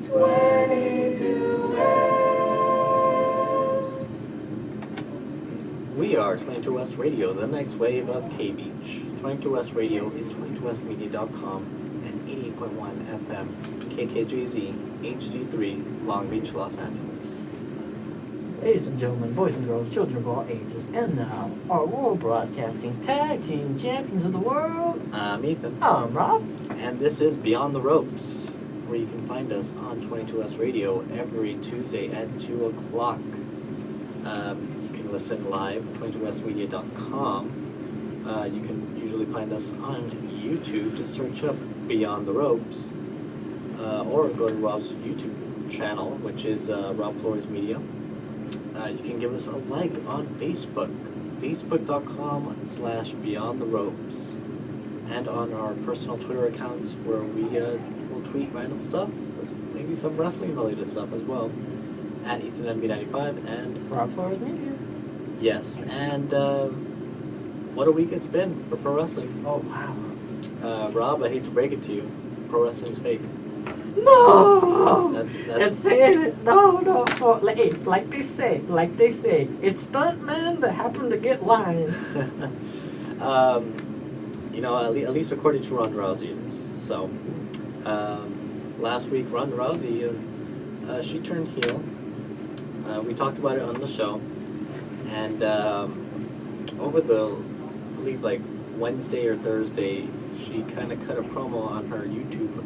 22 West. We are 22 West Radio, the next wave of K-Beach. 22 West Radio is 22westmedia.com and 88.1 FM KKJZ HD3 Long Beach, Los Angeles. Ladies and gentlemen, boys and girls, children of all ages, and now, our World Broadcasting Tag Team Champions of the World. I'm Ethan. I'm Rob. And this is Beyond the Ropes, where you can find us on 22 West Radio every Tuesday at 2 o'clock. You can listen live at 22westmedia.com. You can usually find us on YouTube. Just search up Beyond the Ropes. Or go to Rob's YouTube channel, which is Rob Flores Media. You can give us a like on Facebook, facebook.com/Beyond the Ropes, and on our personal Twitter accounts where we will tweet random stuff, maybe some wrestling related stuff as well, at EthanNB95 and Rob Flores Media. Yes, and what a week it's been for pro wrestling. Oh, wow. Rob, I hate to break it to you, pro wrestling's fake. No! That's No, like they say, it's stuntmen that happen to get lines. At least according to Ronda Rousey it is. So, last week Ronda Rousey, she turned heel. We talked about it on the show, and over the, I believe like Wednesday or Thursday, she kind of cut a promo on her YouTube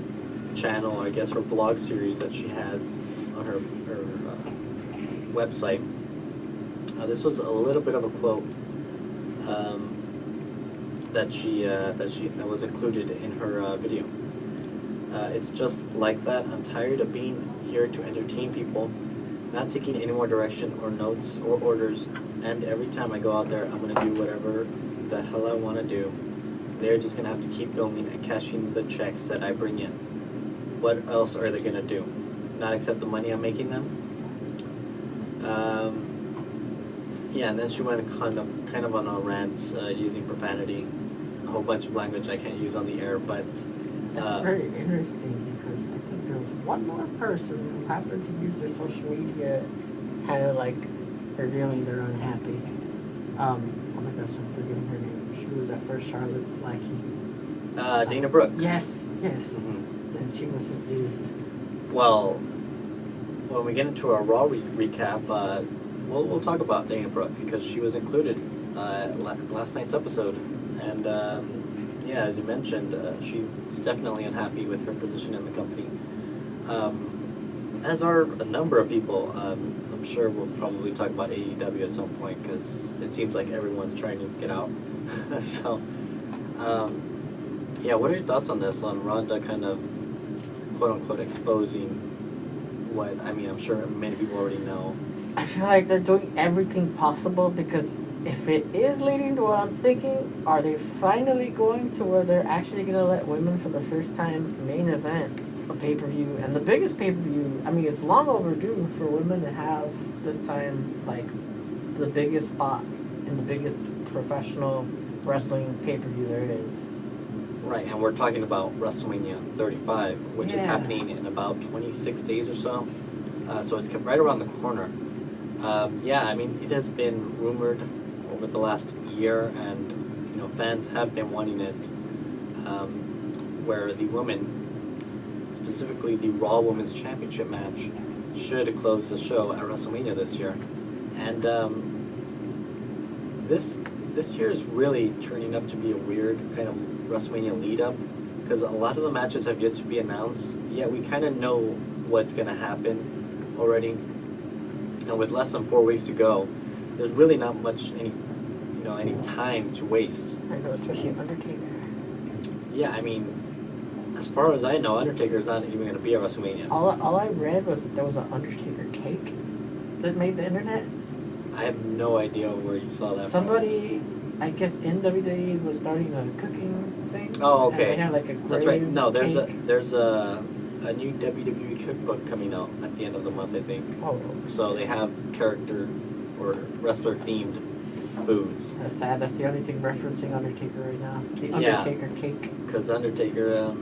channel, I guess her vlog series that she has on her website. This was a little bit of a quote that was included in her video. It's just like that. I'm tired of being here to entertain people, not taking any more direction or notes or orders, and every time I go out there, I'm gonna do whatever the hell I want to do. They're just gonna have to keep filming and cashing the checks that I bring in. What else are they gonna do? Not accept the money I'm making them? And then she went kind of on a rant using profanity, a whole bunch of language I can't use on the air, but That's very interesting because I think there was one more person who happened to use their social media kind of like revealing they're unhappy. Oh my gosh, I'm forgetting her name. She was at first Charlotte's lackey. Dana Brooke. Yes. Mm-hmm. And she was abused. Well, when we get into our Raw recap, we'll talk about Dana Brooke because she was included last night's episode, and as you mentioned, she's definitely unhappy with her position in the company. As are a number of people. I'm sure we'll probably talk about AEW at some point because it seems like everyone's trying to get out. So, what are your thoughts on this? On Ronda kind of quote-unquote exposing what, I'm sure many people already know. I feel like they're doing everything possible because if it is leading to what I'm thinking, are they finally going to where they're actually going to let women for the first time main event a pay-per-view? And the biggest pay-per-view, it's long overdue for women to have this time, like, the biggest spot in the biggest professional wrestling pay-per-view there is. Right, and we're talking about WrestleMania 35, which is happening in about 26 days or so. So it's right around the corner. It has been rumored over the last year, and fans have been wanting it, where the women, specifically the Raw Women's Championship match, should close the show at WrestleMania this year. And this year is really turning up to be a weird kind of WrestleMania lead-up, because a lot of the matches have yet to be announced, yet we kind of know what's going to happen already. And with less than 4 weeks to go, there's really not much any time to waste. I know, especially Undertaker. Yeah, as far as I know, Undertaker's not even going to be at WrestleMania. All I read was that there was an Undertaker cake that made the internet. I have no idea where you saw that Somebody, I guess in WWE, was starting a cooking thing. Oh, okay. And they had like a That's right. No, there's cake. a new WWE cookbook coming out at the end of the month, I think. Oh. So they have character or wrestler themed foods. That's sad. That's the only thing referencing Undertaker right now. The Undertaker cake. Because Undertaker,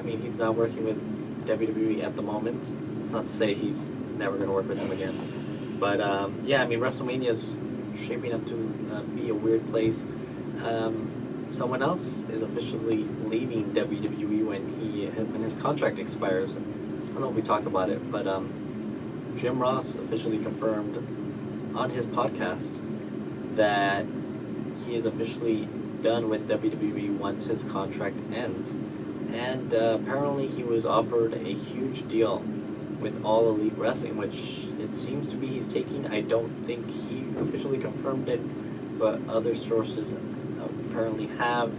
he's not working with WWE at the moment. It's not to say he's never going to work with them again. But yeah, I mean, WrestleMania is shaping up to be a weird place. Someone else is officially leaving WWE when his contract expires. I don't know if we talked about it, but Jim Ross officially confirmed on his podcast that he is officially done with WWE once his contract ends. And apparently he was offered a huge deal with All Elite Wrestling, which it seems to be he's taking. I don't think he officially confirmed it, but other sources apparently have.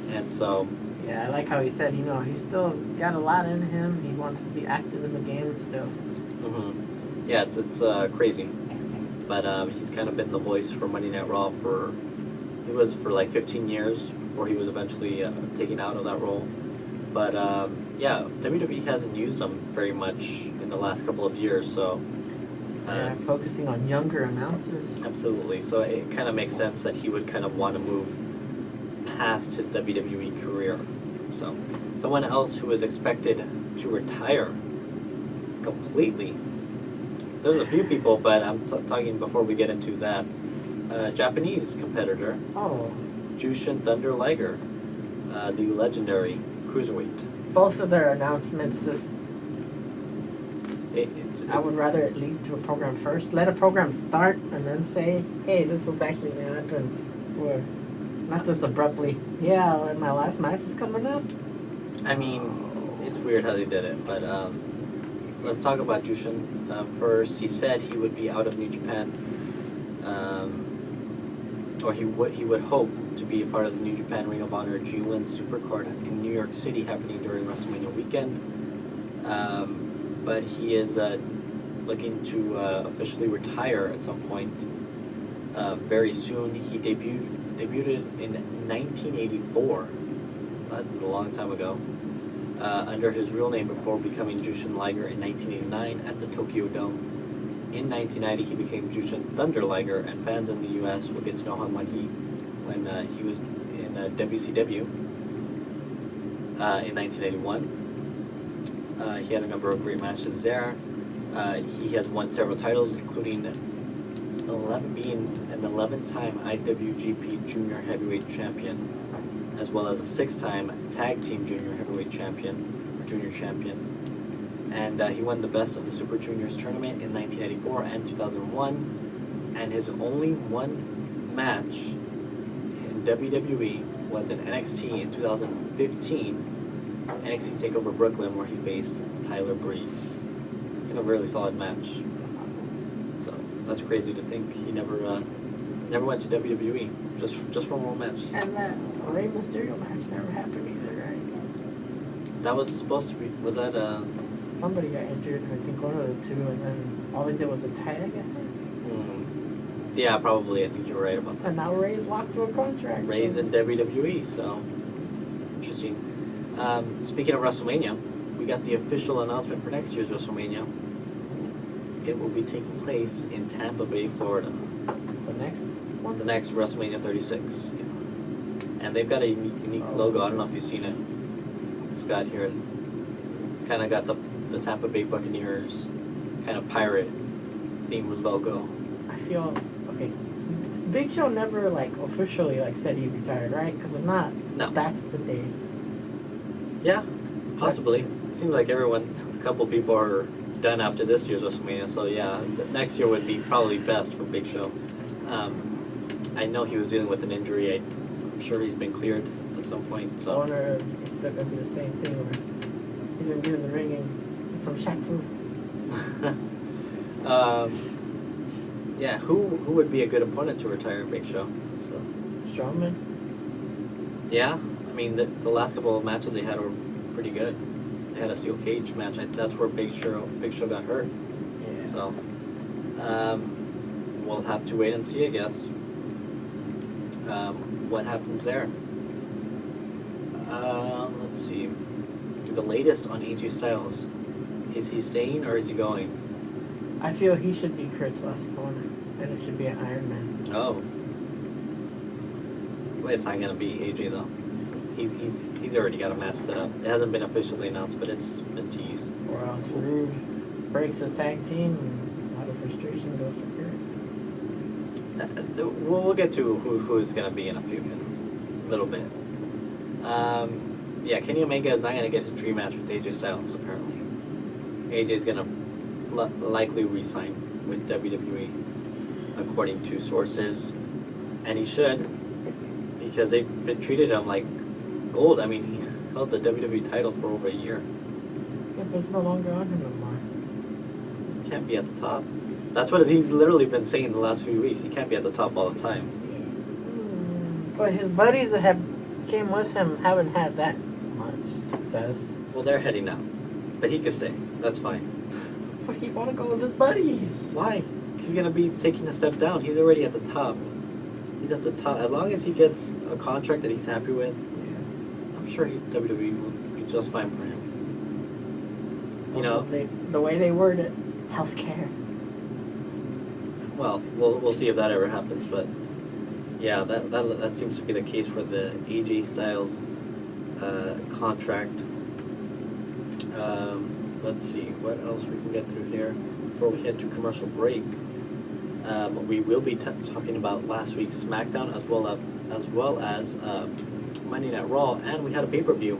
And so... Yeah, I like how he said, he's still got a lot in him. He wants to be active in the game still. Mm-hmm. Yeah, it's crazy. But he's kind of been the voice for Monday Night Raw for like 15 years before he was eventually taken out of that role. But yeah, WWE hasn't used him very much in the last couple of years, so... focusing on younger announcers. Absolutely. So it kind of makes sense that he would kind of want to move past his WWE career. So someone else who is expected to retire completely. There's a few people, but I'm talking before we get into that. Japanese competitor, Jushin Thunder Liger, the legendary cruiserweight. Both of their announcements I would rather lead to a program first. Let a program start and then say, hey, this was actually going to happen. Or not just abruptly, yeah, my last match is coming up. I mean, it's weird how they did it, but let's talk about Jushin. First, he said he would be out of New Japan, or he would hope to be a part of the New Japan Ring of Honor G1 Supercard in New York City happening during WrestleMania weekend. But he is looking to officially retire at some point very soon. He debuted in 1984. That's a long time ago. Under his real name before becoming Jushin Liger in 1989 at the Tokyo Dome. In 1990, he became Jushin Thunder Liger, and fans in the U.S. will get to know him when he was in WCW in 1981. He had a number of great matches there. He has won several titles, including being an 11-time IWGP Junior Heavyweight Champion, as well as a 6-time Tag Team Junior Heavyweight Champion, or Junior Champion. And he won the Best of the Super Juniors tournament in 1984 and 2001. And his only one match in WWE was in NXT in 2015. NXT TakeOver Brooklyn, where he faced Tyler Breeze in a really solid match. So that's crazy to think he never went to WWE just for one match. And that Rey Mysterio match never happened either, right? That was supposed to be. Was that Somebody got injured, I think one of the two, and then all they did was a tag, I think. Yeah, probably. I think you're right about that. And now Rey's locked to a contract. Rey's in WWE, so interesting. Speaking of WrestleMania, we got the official announcement for next year's WrestleMania. It will be taking place in Tampa Bay, Florida. The next one? The next WrestleMania 36. Yeah. And they've got a unique logo. I don't know if you've seen it. It's got here. It's kind of got the Tampa Bay Buccaneers kind of pirate themed logo. I feel okay. Big Show never officially said he retired, right? Because if not, no, that's the day. Yeah, possibly. It seems like a couple people are done after this year's WrestleMania, so yeah, next year would be probably best for Big Show. I know he was dealing with an injury. I'm sure he's been cleared at some point. So I wonder if it's still going to be the same thing where he's going to get in the ring and get some Shaq food. Yeah, who would be a good opponent to retire Big Show? So. Strowman? Yeah, I mean, the last couple of matches they had were pretty good. They had a steel cage match. That's where Big Show got hurt. Yeah. So, we'll have to wait and see, I guess, what happens there. Let's see. The latest on AJ Styles. Is he staying or is he going? I feel he should be Kurt's last opponent, and it should be an Iron Man. Oh. Wait, it's not going to be AJ, though. He's already got a match set up. It hasn't been officially announced, but it's been teased. Or else Rude breaks his tag team and out of frustration goes for good. We'll get to who's gonna be in a little bit. Yeah, Kenny Omega is not gonna get his dream match with AJ Styles. Apparently, AJ's gonna likely re-sign with WWE, according to sources, and he should, because they've been treated him like gold. I mean, he held the WWE title for over a year. Yeah, but it's no longer on him no more. Can't be at the top. That's what he's literally been saying the last few weeks. He can't be at the top all the time. But his buddies that have came with him haven't had that much success. Well, they're heading out, but he could stay. That's fine. But he want to go with his buddies. Why? He's gonna be taking a step down. He's already at the top. He's at the top. As long as he gets a contract that he's happy with, I'm sure WWE will be just fine for him. You know, the way they word it, healthcare. Well, we'll see if that ever happens, but yeah, that seems to be the case for the AJ Styles contract. Let's see what else we can get through here before we head to commercial break. We will be talking about last week's SmackDown as well as Monday Night Raw, and we had a pay-per-view.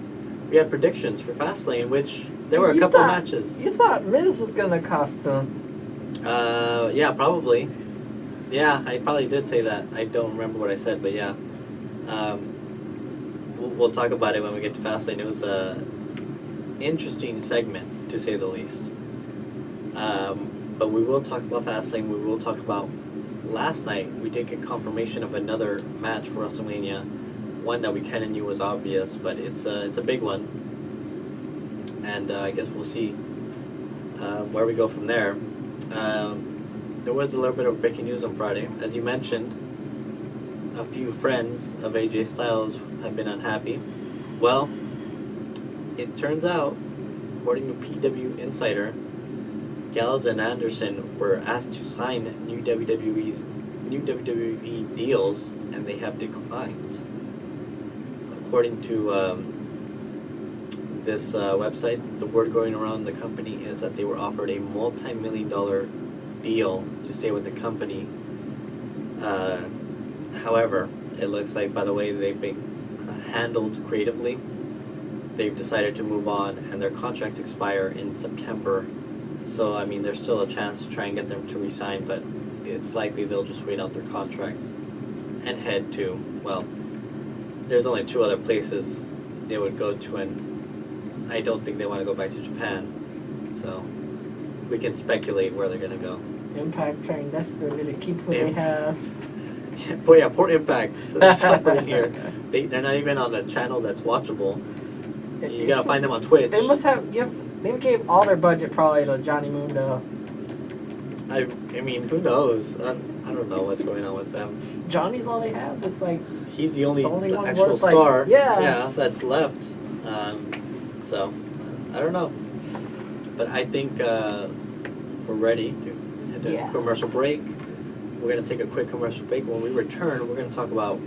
We had predictions for Fastlane, which there were a couple matches. You thought Miz was gonna cost him. Yeah, probably. Yeah, I probably did say that. I don't remember what I said, but yeah. We'll talk about it when we get to Fastlane. It was a interesting segment, to say the least. But we will talk about Fastlane. We will talk about last night. We did get confirmation of another match for WrestleMania. One that we kind of knew was obvious, but it's a big one. And I guess we'll see where we go from there. There was a little bit of breaking news on Friday. As you mentioned, a few friends of AJ Styles have been unhappy. Well, it turns out, according to PW Insider, Gallows and Anderson were asked to sign new WWE deals, and they have declined. According to this website, the word going around the company is that they were offered a multi-million-dollar deal to stay with the company. However, it looks like by the way they've been handled creatively, they've decided to move on, and their contracts expire in September. So, I mean, there's still a chance to try and get them to resign, but it's likely they'll just wait out their contract and head to, well, there's only two other places they would go to, and I don't think they want to go back to Japan. So, we can speculate where they're going to go. Impact trying desperately to keep what they have. But yeah, poor Impact. Suffering here. They're not even on a channel that's watchable. You gotta find them on Twitch. They must have they gave all their budget probably to Johnny Mundo. I mean, who knows? I don't know what's going on with them. Johnny's all they have. It's like he's the only one actual like, star. yeah, that's left. So I don't know, but I think we're ready to head to commercial break. We're gonna take a quick commercial break. When we return, we're gonna talk about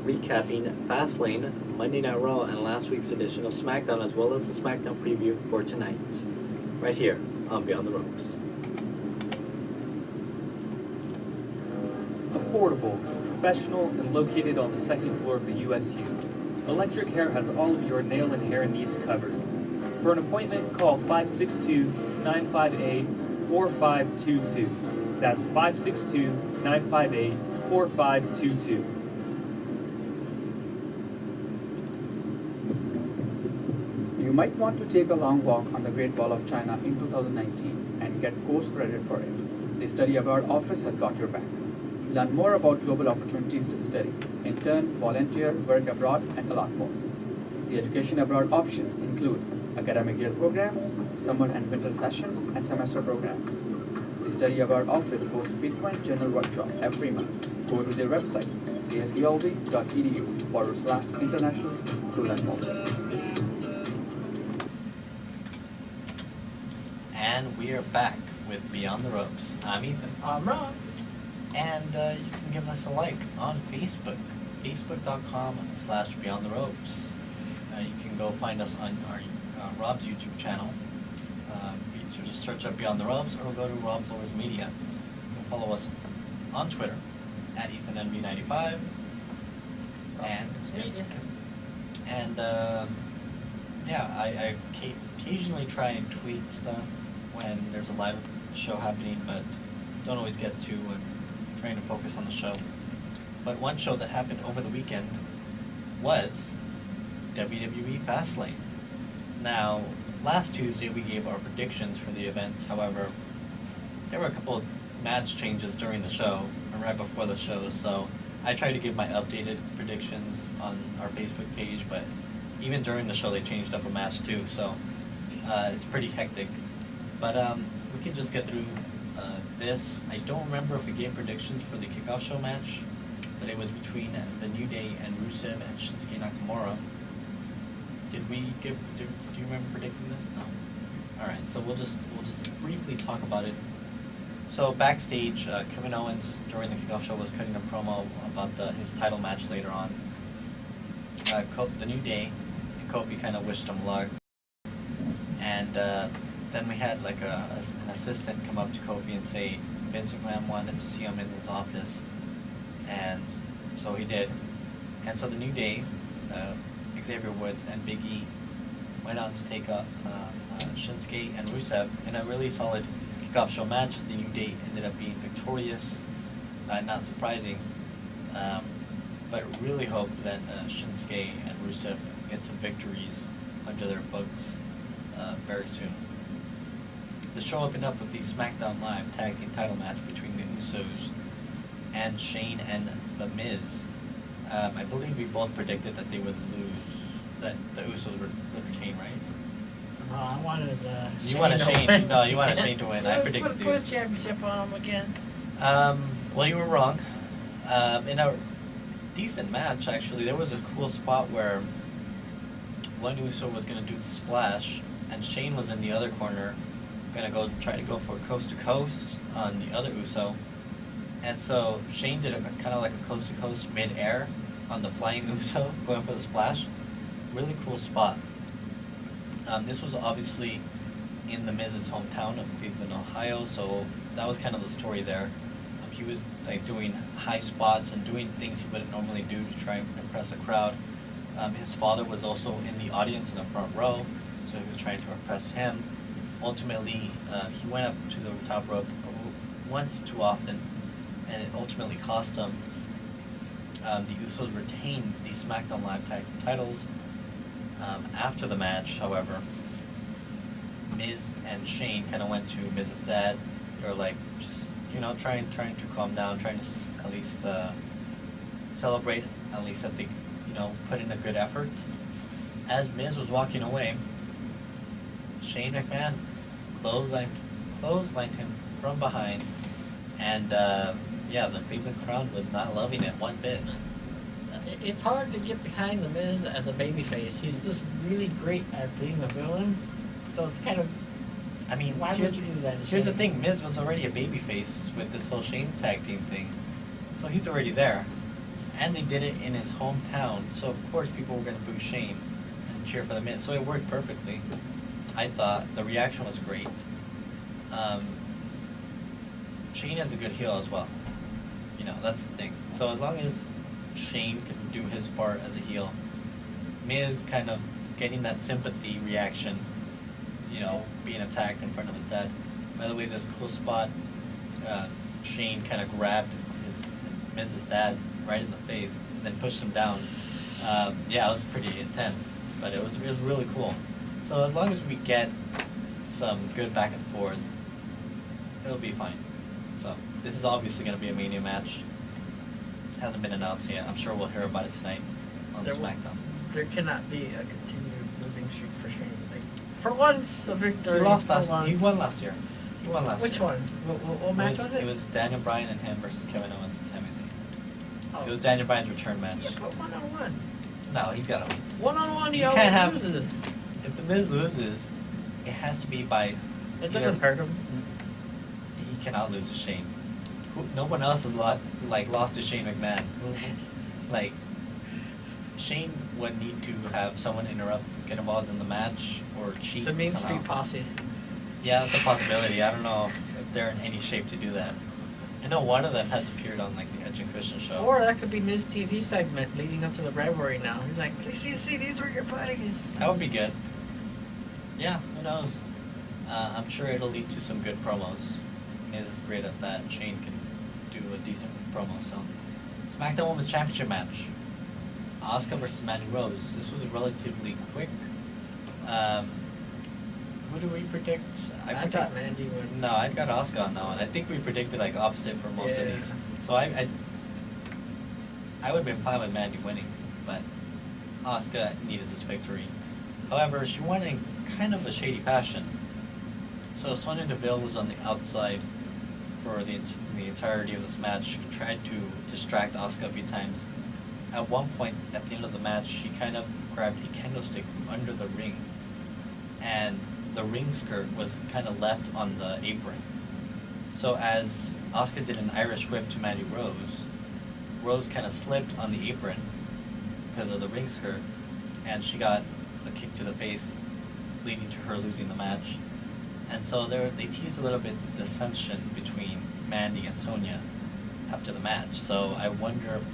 recapping Fastlane, Monday Night Raw, and last week's edition of SmackDown, as well as the SmackDown preview for tonight, right here on Beyond the Ropes. Affordable, professional, and located on the second floor of the USU. Electric Hair has all of your nail and hair needs covered. For an appointment, call 562-958-4522. That's 562-958-4522. You might want to take a long walk on the Great Wall of China in 2019 and get course credit for it. The Study Abroad office has got your back. Learn more about global opportunities to study, intern, volunteer, work abroad, and a lot more. The Education Abroad options include academic year programs, summer and winter sessions, and semester programs. The Study Abroad office hosts frequent general workshops every month. Go to their website, csulv.edu/international to learn more. And we are back with Beyond the Ropes. I'm Ethan. I'm Ron. And you can give us a like on Facebook, facebook.com/Beyond the Ropes. You can go find us on our Rob's YouTube channel. So just search up Beyond the Robs, or go to Rob Flores Media. You can follow us on Twitter at EthanNB95. And yeah, I occasionally try and tweet stuff when there's a live show happening, but don't always get to trying to focus on the show. But one show that happened over the weekend was WWE Fastlane. Now, last Tuesday we gave our predictions for the event. However, there were a couple of match changes during the show and right before the show, so I tried to give my updated predictions on our Facebook page, but even during the show they changed up a match too, so it's pretty hectic. But we can just get through this. I don't remember if we gave predictions for the kickoff show match, but it was between the New Day and Rusev and Shinsuke Nakamura. Did we give? Do you remember predicting this? No. All right, so we'll just briefly talk about it. So backstage, Kevin Owens during the kickoff show was cutting a promo about his title match later on. The New Day and Kofi kind of wished him luck, and then we had like an assistant come up to Kofi and say Vince McMahon wanted to see him in his office, and so he did. And so the New Day, Xavier Woods and Big E, went on to take up Shinsuke and Rusev in a really solid kickoff show match. The New Day ended up being victorious, not surprising, but really hope that Shinsuke and Rusev get some victories under their books very soon. The show opened up with the SmackDown Live Tag Team title match between the Usos and Shane and The Miz. I believe we both predicted that they would lose, that the Usos would retain, right? I wanted You wanted Shane. No, you wanted Shane to win. I predicted Put a these. championship on him again. Well, you were wrong. In a decent match, actually, there was a cool spot where one Uso was going to do the splash, and Shane was in the other corner, going to try to go for coast to coast on the other Uso. And so Shane did kind of like a coast to coast mid-air on the flying Uso, going for the splash. Really cool spot. This was obviously in the Miz's hometown of Cleveland, Ohio, so that was kind of the story there. He was like doing high spots and doing things he wouldn't normally do to try and impress a crowd. His father was also in the audience in the front row, so he was trying to impress him. Ultimately, he went up to the top rope once too often, and it ultimately cost him. The Usos retained the SmackDown Live Tag Team titles. After the match, however, Miz and Shane kind of went to Miz's dad. They were like, just, trying to calm down, trying to at least celebrate, at least that they, put in a good effort. As Miz was walking away, Shane McMahon clotheslined him from behind, and the Cleveland crowd was not loving it one bit. It's hard to get behind The Miz as a babyface. He's just really great at being a villain, so it's kind of. I mean, why would you do that? Here's the thing: Miz was already a babyface with this whole Shane tag team thing, so he's already there, and they did it in his hometown. So of course, people were going to boo Shane and cheer for the Miz. So it worked perfectly. I thought the reaction was great. Shane has a good heel as well. That's the thing. So as long as Shane can do his part as a heel, Miz kind of getting that sympathy reaction, being attacked in front of his dad. By the way, this cool spot, Shane kind of grabbed Miz's dad right in the face and then pushed him down. It was pretty intense, but it was really cool. So as long as we get some good back and forth, it'll be fine. So this is obviously going to be a Mania match. Hasn't been announced yet. I'm sure we'll hear about it tonight on SmackDown. There cannot be a continued losing streak for Shane. For once, a victory. He lost last. Once. He won last year. Which one? What match was it? It was Daniel Bryan and him versus Kevin Owens and Sami Zayn. Oh. It was Daniel Bryan's return match. Yeah, but 1-on-1. No, he's got to lose. 1-on-1, he You always can't have- loses. If the Miz loses, it has to be by. It doesn't hurt him. He cannot lose to Shane. No one else has lost to Shane McMahon. Like, Shane would need to have someone interrupt, get involved in the match, or cheat The Main somehow. Street Posse. Yeah, that's a possibility. I don't know if they're in any shape to do that. I know one of them has appeared on like the Edge and Christian show. Or that could be Miz TV segment leading up to the rivalry now. He's like, please see, these were your buddies. That would be good. Yeah, who knows? I'm sure it'll lead to some good promos. Miz is great at that. Shane can do a decent promo. So, SmackDown Women's Championship match. Asuka versus Mandy Rose. This was relatively quick. Who do we predict? I thought Mandy would. No, I got Asuka on that one. I think we predicted like opposite for most of Yeah. these. So I would have been fine with Mandy winning, but Asuka needed this victory. However, she won in kind of a shady fashion. So Sonya Deville was on the outside for the entirety of this match. She tried to distract Asuka a few times. At one point, at the end of the match, she kind of grabbed a kendo stick from under the ring, and the ring skirt was kind of left on the apron. So as Asuka did an Irish whip to Mandy Rose, Rose kind of slipped on the apron because of the ring skirt, and she got a kick to the face, leading to her losing the match. And so they teased a little bit the dissension between Mandy and Sonya after the match. So I wonder if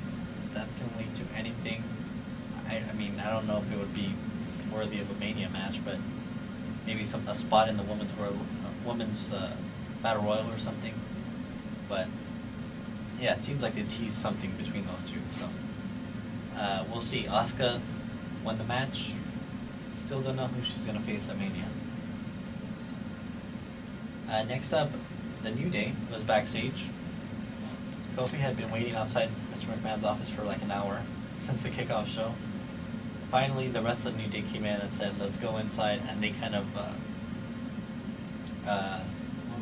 that's going to lead to anything. I mean, I don't know if it would be worthy of a Mania match, but maybe a spot in the women's battle royal or something. But yeah, it seems like they teased something between those two. So we'll see. Asuka won the match. Still don't know who she's gonna face at Mania. Next up, the New Day was backstage. Kofi had been waiting outside Mr. McMahon's office for like an hour since the kickoff show. Finally, the rest of the New Day came in and said, let's go inside, and they kind of, what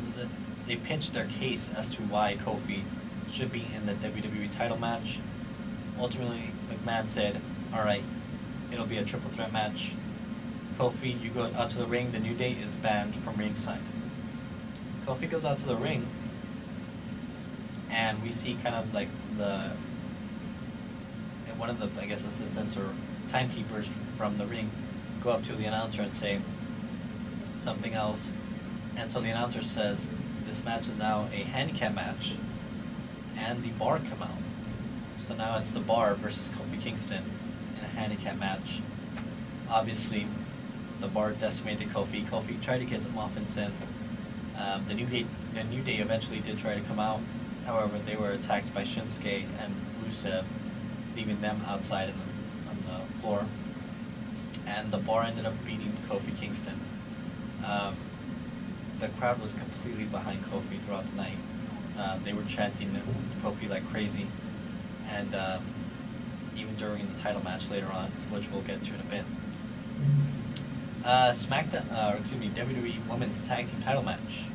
was it? They pitched their case as to why Kofi should be in the WWE title match. Ultimately, McMahon said, alright, it'll be a triple threat match. Kofi, you go out to the ring, the New Day is banned from ringside. Kofi goes out to the ring, and we see kind of like one of the, I guess, assistants or timekeepers from the ring go up to the announcer and say something else. And so the announcer says, this match is now a handicap match, and the Bar come out. So now it's the Bar versus Kofi Kingston in a handicap match. Obviously, the Bar decimated Kofi. Kofi tried to get some offense in. The New Day eventually did try to come out. However, they were attacked by Shinsuke and Rusev, leaving them outside on the floor. And the Bar ended up beating Kofi Kingston. The crowd was completely behind Kofi throughout the night. They were chanting Kofi like crazy. And even during the title match later on, which we'll get to in a bit. WWE Women's Tag Team Title match.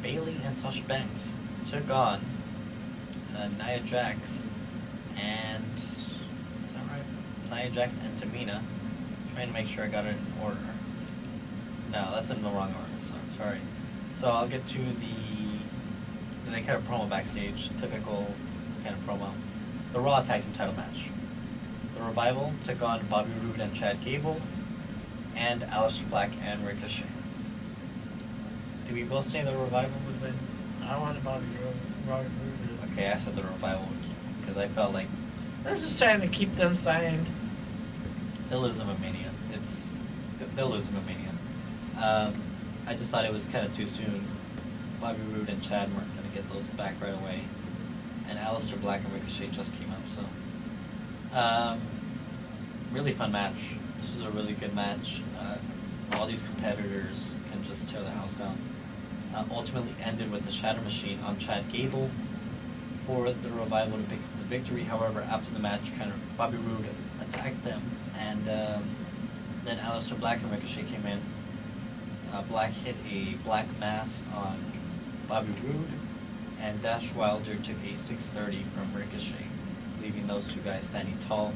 Bayley and Sasha Banks took on Nia Jax and, is that right? Nia Jax and Tamina. Trying to make sure I got it in order. No, that's in the wrong order, so sorry. So I'll get to they kind of promo backstage, typical kind of promo. The Raw Tag Team Title match. The Revival took on Bobby Roode and Chad Gable, and Aleister Black and Ricochet. Did we both say the Revival would win? I wanted Bobby Roode. Okay, I said the Revival would, because I felt like They're just trying to keep them signed. they'll lose them at Mania. They'll lose them at Mania. I just thought it was kind of too soon. Bobby Roode and Chad weren't going to get those back right away, and Aleister Black and Ricochet just came up. So, really fun match. This was a really good match. All these competitors can just tear the house down. Ultimately ended with the Shatter Machine on Chad Gable for the Revival to pick up the victory. However, after the match, kind of Bobby Roode attacked them, and then Aleister Black and Ricochet came in. Black hit a black mass on Bobby Roode, and Dash Wilder took a 630 from Ricochet, leaving those two guys standing tall.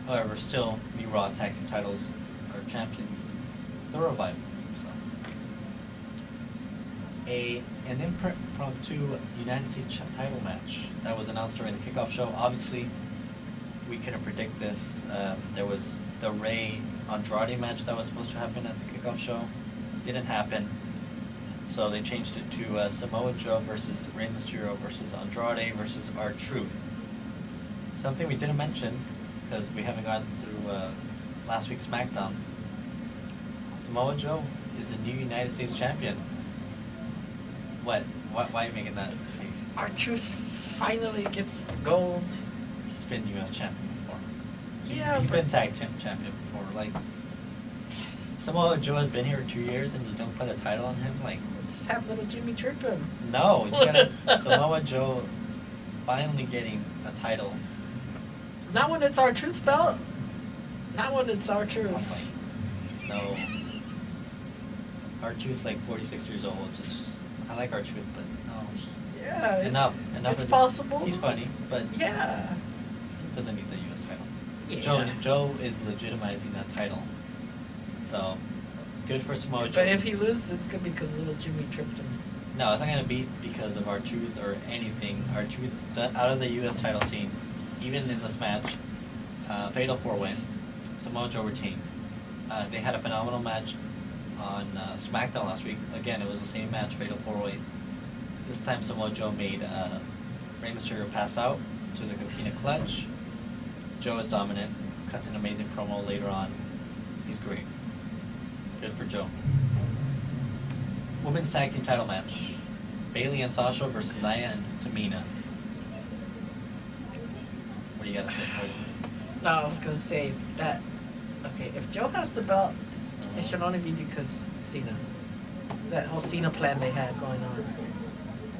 However, still, the Raw Tag Team titles are champions, the Revival. So, an impromptu United States title match that was announced during the kickoff show. Obviously, we couldn't predict this. There was the Rey Andrade match that was supposed to happen at the kickoff show. Didn't happen. So they changed it to Samoa Joe versus Rey Mysterio versus Andrade versus R-Truth. Something we didn't mention, because we haven't gotten through last week's SmackDown. Samoa Joe is the new United States champion. What? Why are you making that face? R-Truth finally gets gold. He's been U.S. champion before. Yeah, He's but- been tag team champion before. Like, Samoa Joe has been here 2 years and you don't put a title on him? Like, Just have little Jimmy trip him. no, you gotta. Samoa Joe finally getting a title. Not when it's R-Truth's belt. Not when it's R-Truth's. No. R-Truth's like 46 years old. Just, I like R-Truth, but no. Yeah. Enough. It's of- possible. He's funny, but Yeah. he doesn't need the U.S. title. Yeah. Joe is legitimizing that title. So, good for Samoa Joe. But if he loses, it's gonna be because little Jimmy tripped him. No, it's not going to be because of R-Truth or anything. R-Truth out of the U.S. title scene, even in this match. Fatal 4-way. Samoa Joe retained. They had a phenomenal match on SmackDown last week. Again, it was the same match, Fatal 4-way. This time Samoa Joe made Rey Mysterio pass out to the Coquina Clutch. Joe is dominant. Cuts an amazing promo later on. He's great. Good for Joe. Women's Tag Team title match. Bayley and Sasha versus Nia and Tamina. What do you gotta say? No, I was gonna say that. Okay, if Joe has the belt, Mhm. it should only be because Cena. That whole Cena plan they had going on.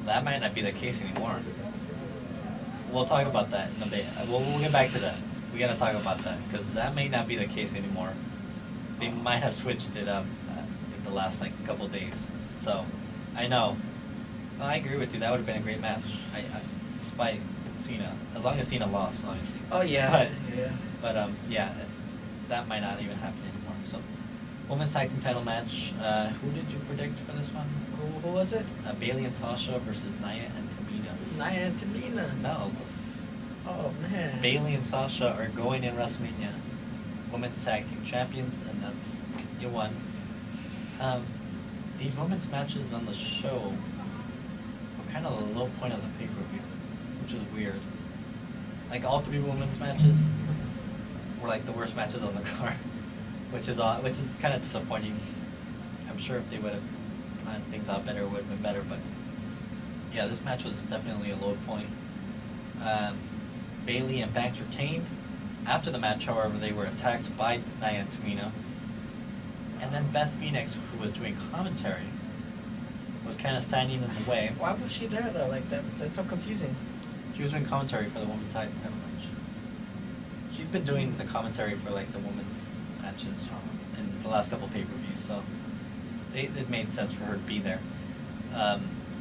That might not be the case anymore. We'll talk about that in a bit. We'll get back to that. We gotta talk about that because that may not be the case anymore. They might have switched it up in the last couple days. So, I know. I agree with you. That would have been a great match. Despite Cena, as long as Cena lost, obviously. Oh yeah. But, Yeah. but yeah, that might not even happen anymore. So, women's tag team title match. Who did you predict for this one? Who was it? Bayley and Sasha versus Nia and Tamina. Nia and Tamina. No, Oh man. Bayley and Sasha are going in WrestleMania. Women's tag team champions, and that's you won. These women's matches on the show were kind of the low point of the pay-per-view, which is weird. Like all three women's matches were like the worst matches on the card, which is kind of disappointing. I'm sure if they would have planned things out better, it would have been better. But yeah, this match was definitely a low point. Bayley and Banks retained. After the match, however, they were attacked by Nia and Tamina. And then Beth Phoenix, who was doing commentary, was kind of standing in the way. Why was she there though? Like that? That's so confusing. She was doing commentary for the women's title match. She's been doing the commentary for like the women's matches in the last couple pay-per-views, so it made sense for her to be there.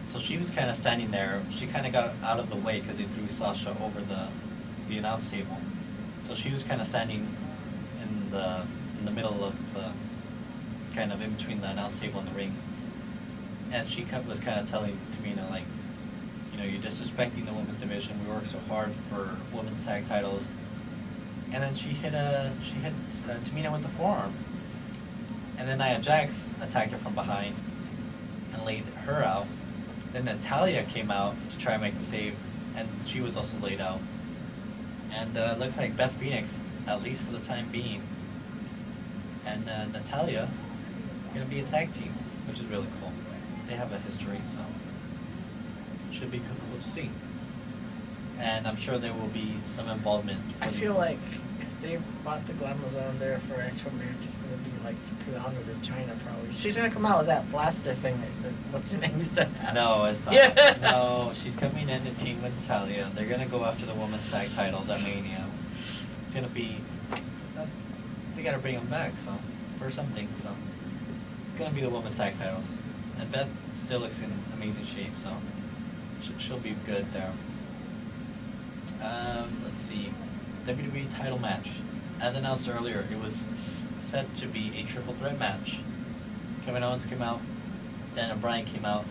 So she was kind of standing there. She kind of got out of the way because they threw Sasha over the announce table. So she was kind of standing in the middle of the kind of in between the announce table and the ring, and she was kind of telling Tamina like, you know, you're disrespecting the women's division. We work so hard for women's tag titles, and then she hit Tamina with the forearm, and then Nia Jax attacked her from behind and laid her out. Then Natalya came out to try and make the save, and she was also laid out. And it looks like Beth Phoenix, at least for the time being, and Natalya are going to be a tag team, which is really cool. They have a history, so should be cool to see. And I'm sure there will be some involvement. I feel like if they bought the Glamazon there for actual match, it's gonna be like to put on with China probably. She's gonna come out with that blaster thing that what's her name used to have. No, it's not. Yeah. No, she's coming in to team with Natalya. They're going to go after the women's tag titles at Mania. It's going to be... they got to bring them back, so... for something, so... it's going to be the women's tag titles. And Beth still looks in amazing shape, so... she'll be good there. Let's see. WWE title match. As announced earlier, it was set to be a triple threat match. Kevin Owens came out, Daniel Bryan came out,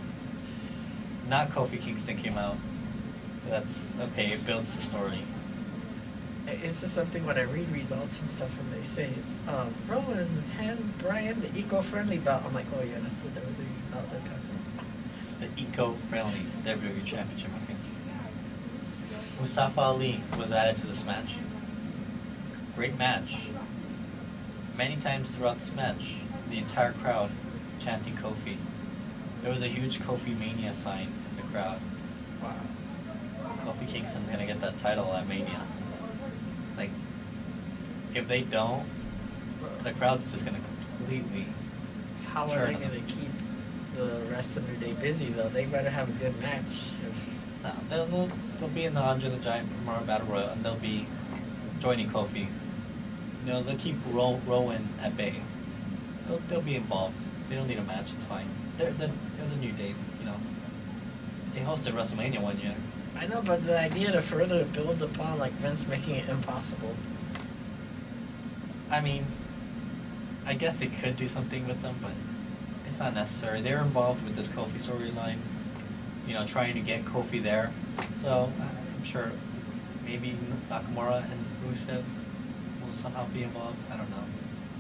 not Kofi Kingston came out. That's okay, it builds the story. It's just something when I read results and stuff and they say, Rowan hand Brian the eco-friendly belt. I'm like, oh yeah, that's the WWE belt they're talking about. It's the eco-friendly WWE Championship, okay? Mustafa Ali was added to this match. Great match. Many times throughout this match, the entire crowd chanting Kofi. There was a huge Kofi Mania sign in the crowd. Wow. Kofi Kingston's gonna get that title at Mania. Like, if they don't, the crowd's just gonna completely How are turn they on them. going to keep the rest of their day busy though? They better have a good match. No, they'll be in the Andre the Giant Memorial Battle Royal, and they'll be joining Kofi. You know, they'll keep Rowan at bay. They'll be involved. They don't need a match. It's fine. They're the New Day. You know, they hosted WrestleMania one year. I know, but the idea to further build upon like Vince making it impossible. I mean, I guess they could do something with them, but it's not necessary. They're involved with this Kofi storyline, you know, trying to get Kofi there. So I'm sure maybe Nakamura and Rusev will somehow be involved. I don't know,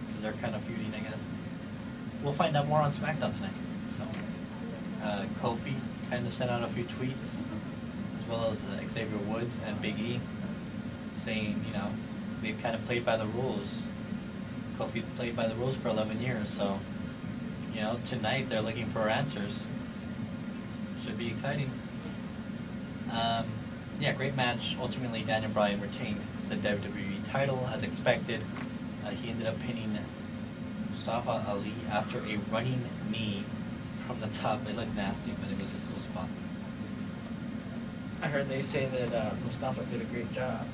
because they're kind of feuding, I guess. We'll find out more on SmackDown tonight. So Kofi kind of sent out a few tweets, as well as Xavier Woods and Big E, saying, you know, they've kind of played by the rules. Kofi played by the rules for 11 years, so, you know, tonight they're looking for answers. Should be exciting. Yeah, great match. Ultimately, Daniel Bryan retained the WWE title as expected. He ended up pinning Mustafa Ali after a running knee from the top. It looked nasty, but it was a cool spot. I heard they say that Mustafa did a great job.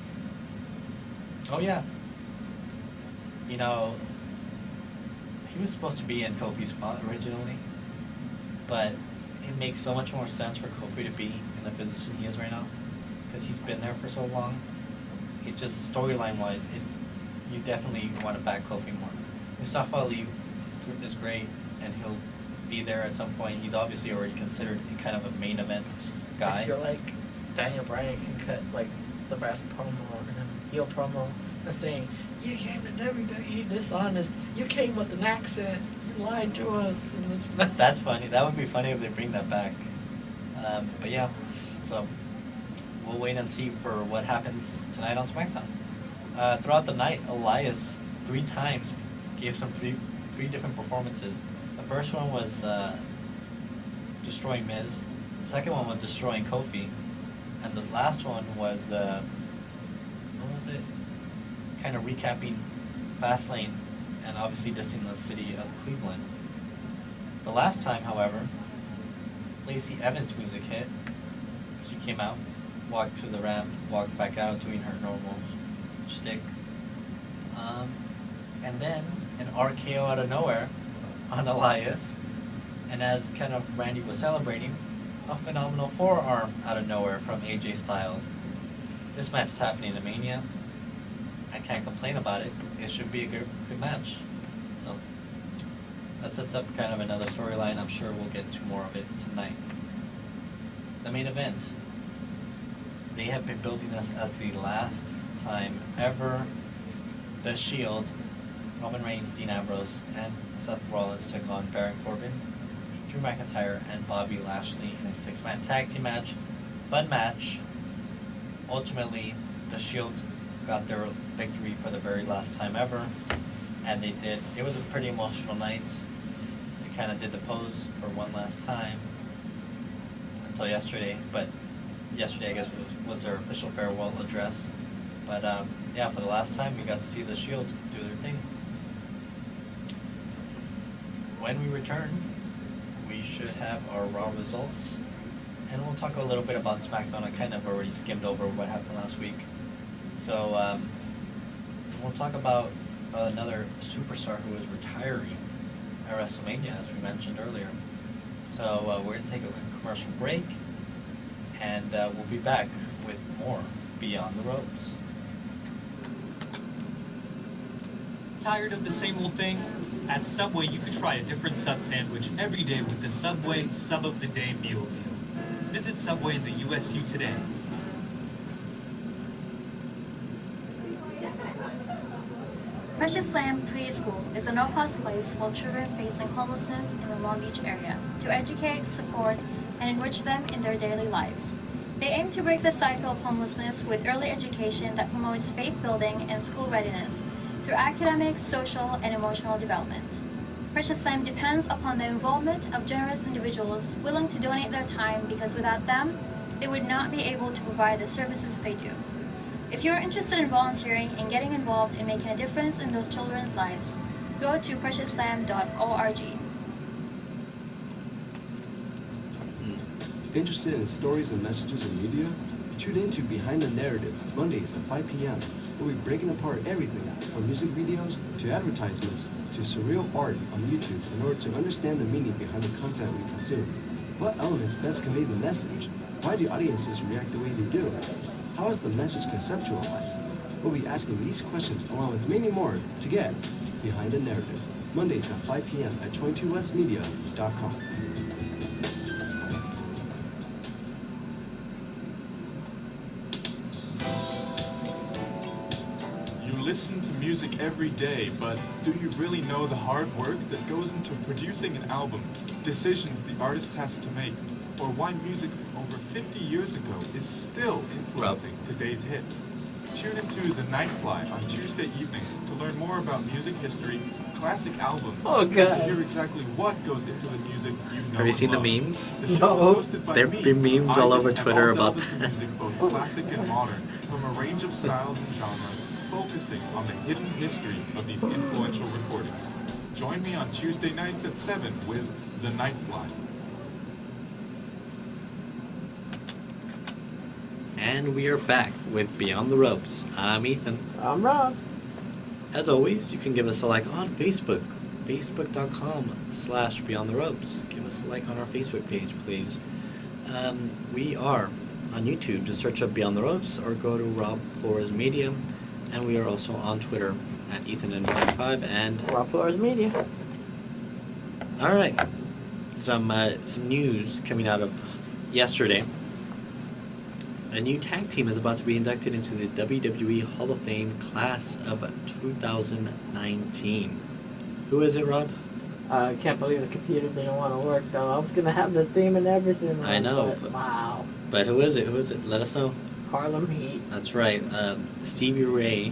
Oh yeah. You know, he was supposed to be in Kofi's spot originally, but it makes so much more sense for Kofi to be in the position he is right now, because he's been there for so long. It just, storyline-wise, you definitely want to back Kofi more. Mustafa Ali is great, and he'll be there at some point. He's obviously already considered a kind of a main event guy. I feel like Daniel Bryan can cut like the best promo and a heel promo and saying, "You came to WWE dishonest. You came with an accent. You lied to us." And this. That's funny. That would be funny if they bring that back. But yeah, so we'll wait and see for what happens tonight on SmackDown. Throughout the night, Elias 3 times gave some three different performances. The first one was destroying Miz. The second one was destroying Kofi. And the last one was, what was it? Kind of recapping Fastlane and obviously dissing the city of Cleveland. The last time, however, Lacey Evans' music hit. She came out, walked to the ramp, walked back out doing her normal shtick. And then an RKO out of nowhere on Elias. And as kind of Randy was celebrating, a phenomenal forearm out of nowhere from AJ Styles. This match is happening in Mania. I can't complain about it. It should be a good match. So that sets up kind of another storyline. I'm sure we'll get to more of it tonight. The main event. They have been building this as the last time ever The Shield, Roman Reigns, Dean Ambrose, and Seth Rollins took on Baron Corbin, Drew McIntyre, and Bobby Lashley in a 6-man tag team match. Fun match. Ultimately, The Shield got their victory for the very last time ever, and they did. It was a pretty emotional night. They kind of did the pose for one last time until yesterday, but yesterday I guess was their official farewell address. But yeah, for the last time we got to see The Shield do their thing. When we return, we should have our Raw results, and we'll talk a little bit about SmackDown. I kind of already skimmed over what happened last week. So we'll talk about another superstar who is retiring at WrestleMania, as we mentioned earlier. So we're going to take a commercial break, and we'll be back with more Beyond the Ropes. Tired of the same old thing? At Subway, you could try a different sub sandwich every day with the Subway Sub of the Day Meal Deal. Visit Subway in the USU today. Precious Lamb Preschool is a no-cost place for children facing homelessness in the Long Beach area to educate, support, and enrich them in their daily lives. They aim to break the cycle of homelessness with early education that promotes faith building and school readiness through academic, social, and emotional development. Precious Lamb depends upon the involvement of generous individuals willing to donate their time because without them, they would not be able to provide the services they do. If you're interested in volunteering and getting involved in making a difference in those children's lives, go to preciouslam.org. Interested in stories and messages in media? Tune in to Behind the Narrative, Mondays at 5 p.m. We'll be breaking apart everything from music videos to advertisements to surreal art on YouTube in order to understand the meaning behind the content we consume. What elements best convey the message? Why do audiences react the way they do? How is the message conceptualized? We'll be asking these questions along with many more to get Behind the Narrative, Mondays at 5 p.m. at 22westmedia.com. You listen to music every day, but do you really know the hard work that goes into producing an album, decisions the artist has to make, or why music from over 50 years ago is still influencing today's hits? Tune into The Nightfly on Tuesday evenings to learn more about music history, classic albums, and to hear exactly what goes into the music you know. Have you seen and the love. memes? The show No. is hosted by There me, have been memes all Isaac, over and Twitter I'll delve about into music both classic and modern, from a range of styles and genres, focusing on the hidden history of these influential recordings. Join me on Tuesday nights at 7 with The Nightfly. And we are back with Beyond the Ropes. I'm Ethan. I'm Rob. As always, you can give us a like on Facebook, facebook.com/Beyond the Ropes. Give us a like on our Facebook page, please. We are on YouTube. Just search up Beyond the Ropes or go to Rob Flores Media. And we are also on Twitter at EthanN95 and Rob Flores Media. all right. Some news coming out of yesterday. A new tag team is about to be inducted into the WWE Hall of Fame class of 2019. Who is it, Rob? I can't believe the computer didn't want to work though. I was gonna have the theme and everything. I know, but wow. But who is it? Who is it? Let us know. Harlem Heat. That's right. Stevie Ray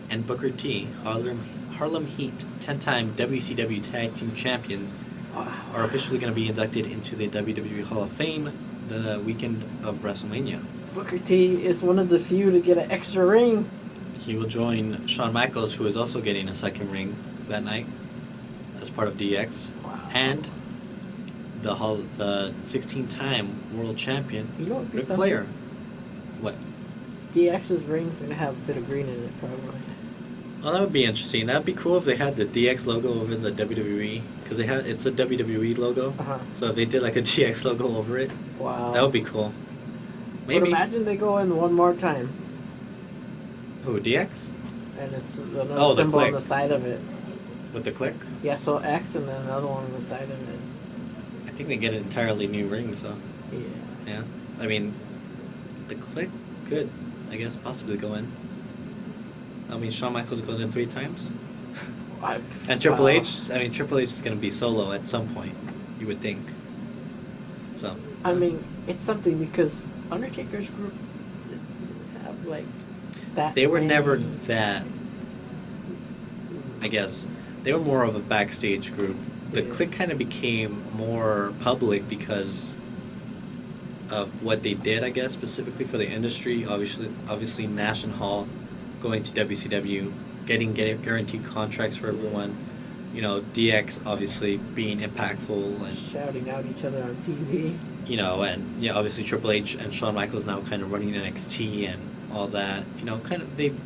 and Booker T, Harlem Heat, 10-time WCW Tag Team Champions, Wow. are officially going to be inducted into the WWE Hall of Fame the weekend of WrestleMania. Booker T is one of the few to get an extra ring. He will join Shawn Michaels, who is also getting a second ring that night as part of DX, Wow. and the 16-time world champion You know what would be Ric something? Flair. What? DX's ring's gonna have a bit of green in it, probably. Well, that would be interesting. That'd be cool if they had the DX logo over the WWE, because it's a WWE logo. Uh-huh. So if they did like a DX logo over it, Wow. that would be cool. But Maybe. imagine they go in one more time, Who, DX? and it's another Oh, the symbol on click. the side of it. With the click? Yeah, so X and then another one on the side of it. I think they get an entirely new ring, so Yeah. yeah. I mean, the click could, I guess, possibly go in. I mean, Shawn Michaels goes in 3 times. And Triple Wow. H, I mean, Triple H is going to be solo at some point, you would think. So. I mean, it's something because Undertaker's group didn't have like that. They were never many- that, I guess. They were more of a backstage group. The Yeah. Click kind of became more public because of what they did, I guess, specifically for the industry. Obviously Nash and Hall going to WCW, getting guaranteed contracts for everyone. You know, DX obviously being impactful, and shouting out each other on TV. you know, and yeah, obviously Triple H and Shawn Michaels now kind of running NXT and all that. You know, kind of they've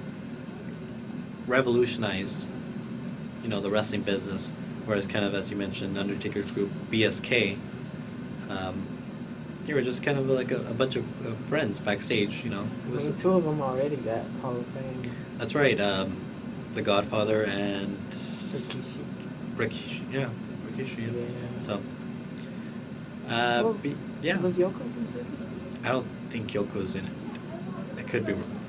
revolutionized, you know, the wrestling business. Whereas, kind of as you mentioned, Undertaker's group BSK, they were just kind of like a bunch of friends backstage. You know, it was, 2 of them already got Hall of Fame. that's right. The Godfather and Rikishi. Rikishi, yeah. Yeah. So, Well, yeah. Was Yoko considered? I don't think Yoko's in it. I could be wrong.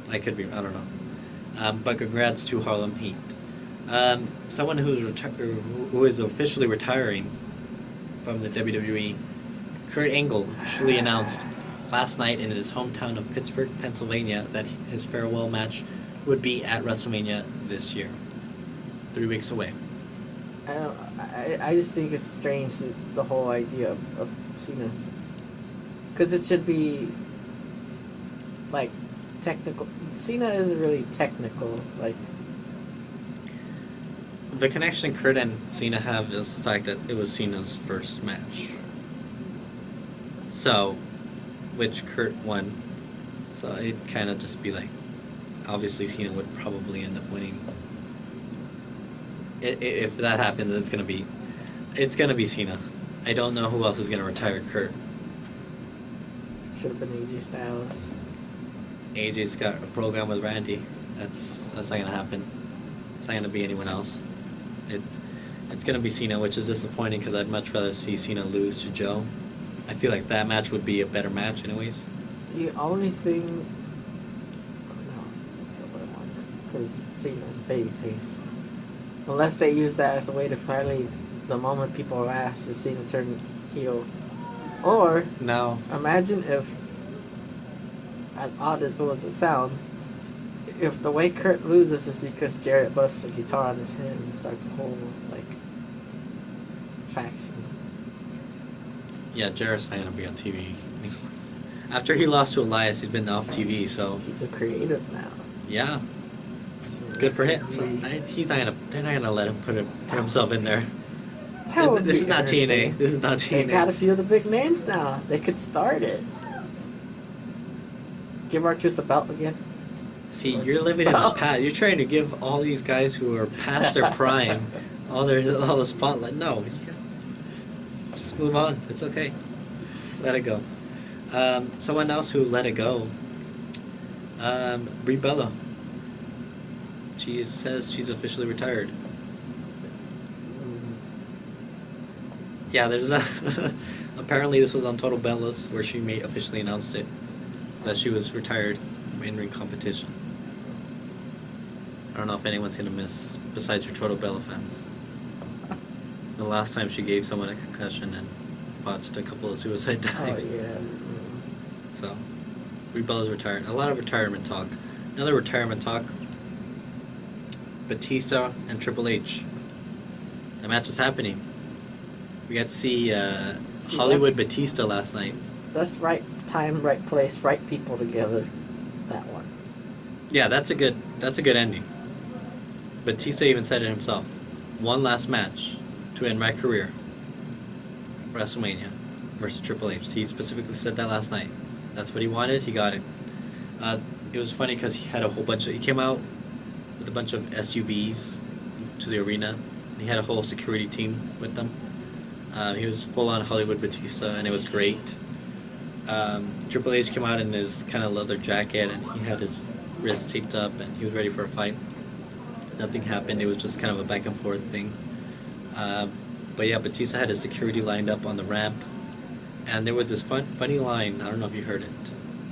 I don't know. But congrats to Harlem Heat. Someone who is officially retiring from the WWE, Kurt Angle, officially announced last night in his hometown of Pittsburgh, Pennsylvania, that his farewell match would be at WrestleMania this year, 3 weeks away. I just think it's strange, the whole idea of Cena. Because it should be, like, technical. Cena isn't really technical, like... The connection Kurt and Cena have is the fact that it was Cena's first match. So, which Kurt won. So it'd kind of just be like, obviously Cena would probably end up winning. If that happens, it's gonna be Cena. I don't know who else is gonna retire Kurt. Should have been AJ Styles. AJ's got a program with Randy. That's not gonna happen. It's not gonna be anyone else. It's gonna be Cena, which is disappointing because I'd much rather see Cena lose to Joe. I feel like that match would be a better match, anyways. The only thing, no, that's not what I want. Because Cena's babyface. Unless they use that as a way to finally, the moment people are asked, is Cena turn heel. Or No. imagine if, as odd as it was to sound, if the way Kurt loses is because Jarrett busts a guitar on his hand and starts a whole, like, faction. Yeah, Jarrett's not gonna be on TV. After he lost to Elias, he's been off TV, so He's a creative now. yeah, So good for him. So, maybe- they're not gonna let him put himself in there. That would This be is not TNA. interesting. This is not They got a TNA. few of the big names now. They could start it. Give R-Truth the belt again. See, you're living in the past. You're trying to give all these guys who are past their prime all the spotlight. No, just move on. It's okay. Let it go. Someone else who let it go. Brie Bella. She says she's officially retired. Yeah, there's a apparently this was on Total Bellas where she officially announced it that she was retired from in-ring competition. I don't know if anyone's gonna miss besides your Total Bella fans. The last time she gave someone a concussion and botched a couple of suicide Oh dives. yeah. So, Brie Bella's retired. A lot of retirement talk. Another retirement talk. Batista and Triple H. The match is happening. We got to see Hollywood Batista last night. That's right time, right place, right people together. That one. Yeah, that's a good ending. Batista even said it himself. One last match to end my career. WrestleMania versus Triple H. He specifically said that last night. That's what he wanted. He got it. It was funny because he had a whole bunch of. He came out with a bunch of SUVs to the arena. And he had a whole security team with them. He was full on Hollywood Batista, and it was great. Triple H came out in his kind of leather jacket, and he had his wrist taped up, and he was ready for a fight. Nothing happened. It was just kind of a back and forth thing. But yeah, Batista had his security lined up on the ramp, and there was this funny line. I don't know if you heard it,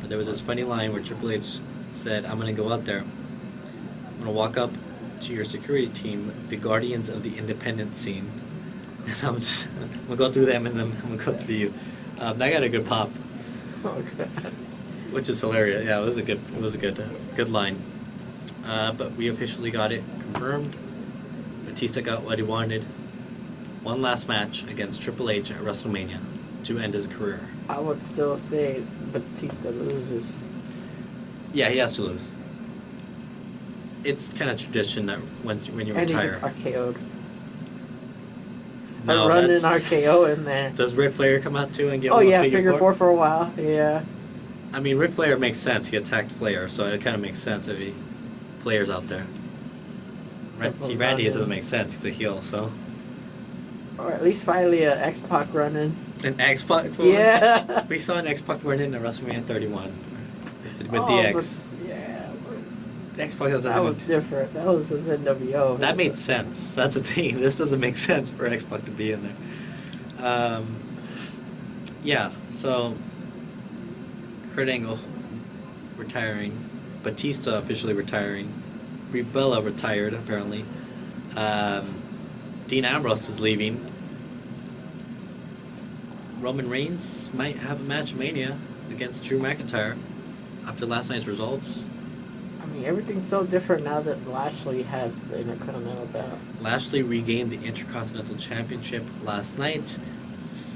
but there was this funny line where Triple H said, "I'm gonna go out there. I'm gonna walk up to your security team, the Guardians of the Independent scene, and I'm gonna go through them, and then I'm gonna go through you." That got a good pop, Oh god. which is hilarious. Yeah, it was a good line. But we officially got it confirmed. Batista got what he wanted. One last match against Triple H at WrestleMania to end his career. I would still say Batista loses. Yeah, he has to lose. It's kind of tradition that when you And he retire. gets RKO'd. No, a running that's- RKO in there. Does Ric Flair come out too and give Oh him yeah, a figure four for a while. Yeah. I mean, Ric Flair makes sense. He attacked Flair, so it kind of makes sense if Flair's out there. See, Randy, it doesn't make sense. He's a heel, so. Or at least finally a X-Pac running. An X-Pac? Yeah. We saw an X-Pac running in WrestleMania 31 with Oh, DX. but, yeah. The X-Pac doesn't That was different. That was just NWO. That made sense. That's the thing. This doesn't make sense for X-Pac to be in there. Yeah, so Kurt Angle retiring, Batista officially retiring, Brie Bella retired apparently. Dean Ambrose is leaving. Roman Reigns might have a match at Mania against Drew McIntyre after last night's results. I mean, everything's so different now that Lashley has the Intercontinental belt. Lashley regained the Intercontinental Championship last night.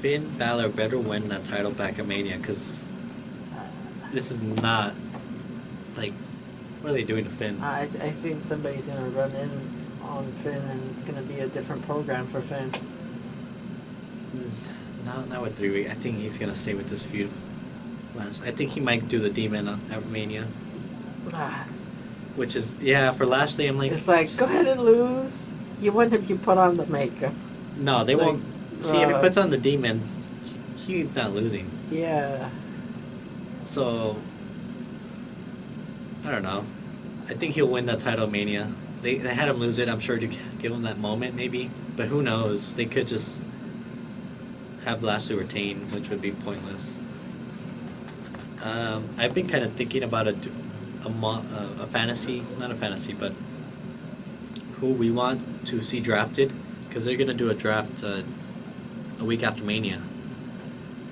Finn Balor better win that title back at Mania, because this is not, like, what are they doing to Finn? I think somebody's going to run in on Finn, and it's going to be a different program for Finn. Not with 3 weeks. I think he's going to stay with this feud. I think he might do the Demon at Mania. Which is, for Lashley, I'm like... It's like, go ahead and lose. You win if you put on the makeup. No, they it's won't. Like, see, if he puts on the Demon, he's not losing. Yeah. So, I don't know. I think he'll win that title at Mania. They had him lose it, I'm sure, to give him that moment, maybe. But who knows? They could just have Lashley retain, which would be pointless. I've been kind of thinking about a fantasy, not a fantasy, but who we want to see drafted, because they're going to do a draft a week after Mania.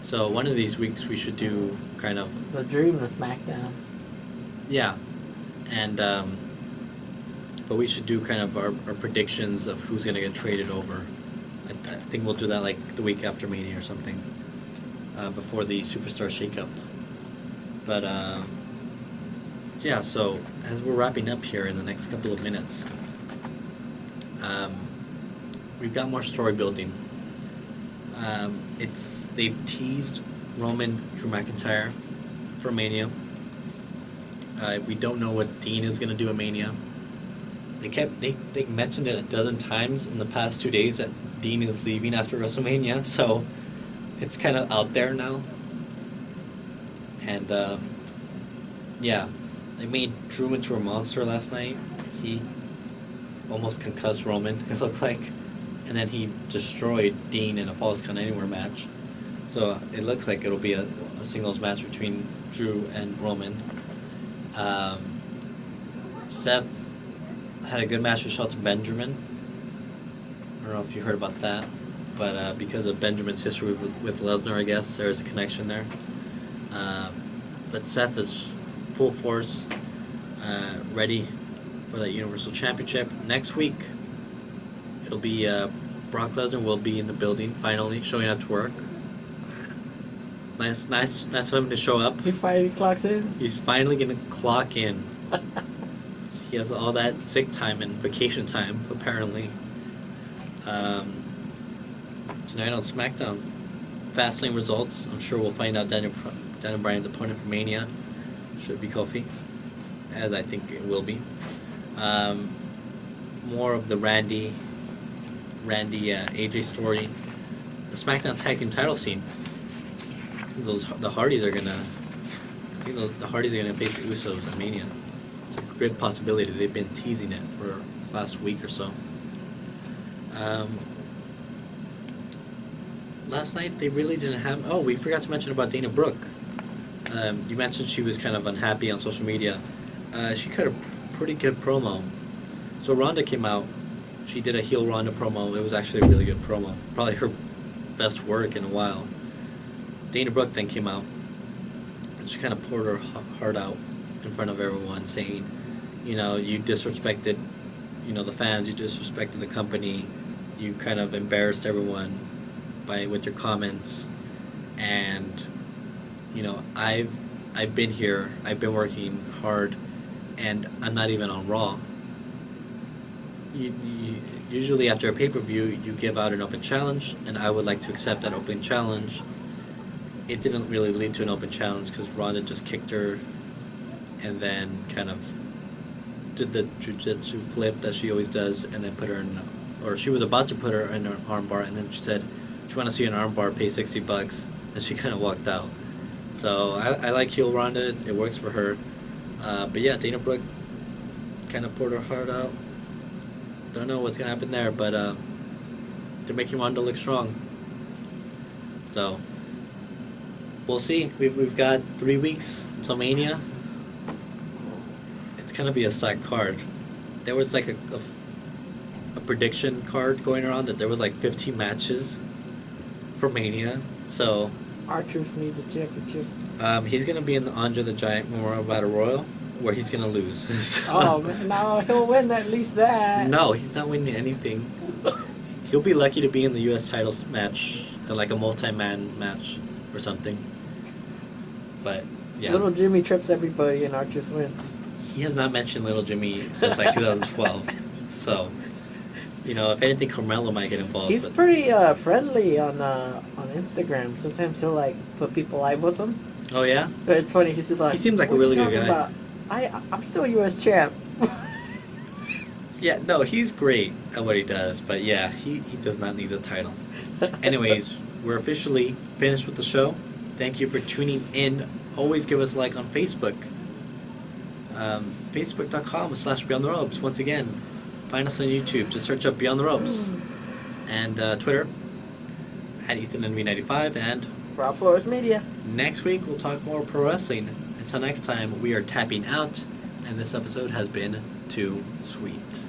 So one of these weeks we should do kind of... The Dream of SmackDown. Yeah. And, but we should do kind of our predictions of who's going to get traded over. I think we'll do that like the week after Mania or something, before the Superstar Shakeup. But, so as we're wrapping up here in the next couple of minutes, we've got more story building. They've teased Roman Drew McIntyre for Mania. We don't know what Dean is going to do at Mania. They mentioned it a dozen times in the past 2 days that Dean is leaving after WrestleMania, so it's kind of out there now. And they made Drew into a monster last night. He almost concussed Roman, it looked like, and then he destroyed Dean in a Falls Count Anywhere match. So it looks like it'll be a singles match between Drew and Roman. Seth had a good match with Shelton Benjamin. I don't know if you heard about that, but because of Benjamin's history with Lesnar, I guess there's a connection there. But Seth is full force, ready for that Universal Championship. Next week, it'll be Brock Lesnar will be in the building, finally, showing up to work. Nice for him to show up. He finally clocks in? He's finally going to clock in. He has all that sick time and vacation time, apparently. Tonight on SmackDown, Fastlane results. I'm sure we'll find out Daniel Bryan's opponent for Mania. Should be Kofi, as I think it will be. More of the Randy AJ story. The SmackDown Tag Team title scene. The Hardys are gonna. I think the Hardys are gonna face the Usos at Mania. It's a good possibility. They've been teasing it for the last week or so. Last night they really didn't have. Oh, we forgot to mention about Dana Brooke. You mentioned she was kind of unhappy on social media. She cut a pretty good promo. So Ronda came out. She did a heel Ronda promo. It was actually a really good promo. Probably her best work in a while. Dana Brooke then came out. And she kind of poured her heart out in front of everyone, saying, you disrespected, the fans. You disrespected the company. You kind of embarrassed everyone with your comments. And I've been here, I've been working hard, and I'm not even on Raw. Usually after a pay-per-view, you give out an open challenge, and I would like to accept that open challenge. It didn't really lead to an open challenge because Ronda just kicked her and then kind of did the jiu-jitsu flip that she always does, and then put her in, or she was about to put her in an armbar, and then she said, if you want to see an armbar, pay $60, and she kind of walked out. So I like heel Ronda. It works for her. But yeah, Dana Brooke kind of poured her heart out. Don't know what's going to happen there, but they're making Ronda look strong. So we'll see. We've got 3 weeks until Mania. It's going to be a stacked card. there was like a prediction card going around that there was like 15 matches for Mania. So R-Truth needs a championship. he's gonna be in the Andre the Giant Memorial Battle Royal, where he's gonna lose. So- Oh man, no, he'll win at least that. No, he's not winning anything. He'll be lucky to be in the U.S. titles match, like a multi-man match or something. But yeah, Little Jimmy trips everybody and R-Truth wins. he has not mentioned Little Jimmy since like 2012. So, you know, if anything, Carmelo might get involved. He's but pretty friendly on Instagram. Sometimes he'll like put people live with him. oh yeah, But it's funny. He's like, He seems like a "What really you good talking guy." about? I'm still U.S. champ. yeah. No, he's great at what he does. But yeah, he does not need a title. Anyways, we're officially finished with the show. Thank you for tuning in. Always give us a like on Facebook. Facebook.com/Beyond the Ropes. Once again, find us on YouTube. Just search up Beyond the Ropes. And Twitter @EthanNV95. And Rob Flores Media. next week we'll talk more pro wrestling. Until next time, we are tapping out. And this episode has been Too Sweet.